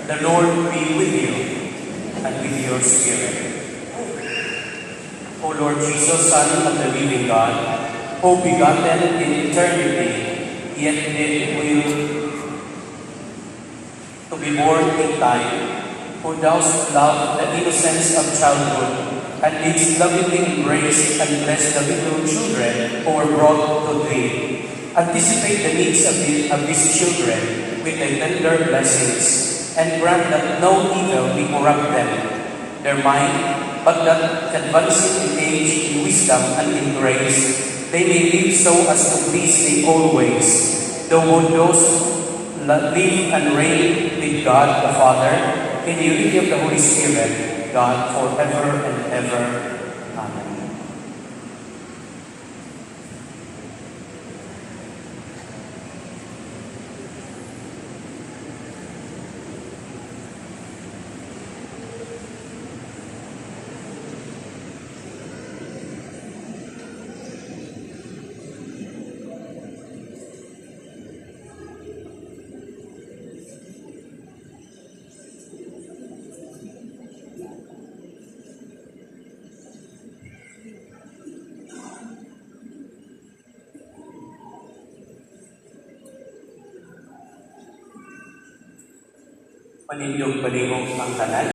The Lord be with you and with your spirit. O Lord Jesus, Son of the living God, who begotten in eternity, yet did will to be born in time, who dost love the innocence of childhood, and didst lovingly embrace and bless the little children who were brought to thee. Anticipate the needs of these children with thy tender blessings, and grant that no evil be corrupt them, their mind, but that advancing in age, in wisdom, and in grace, they may live so as to please thee always. Thou would those live and reign with God the Father, in the unity of the Holy Spirit, God, forever and ever. Amen. Panindog palihog ang tanan.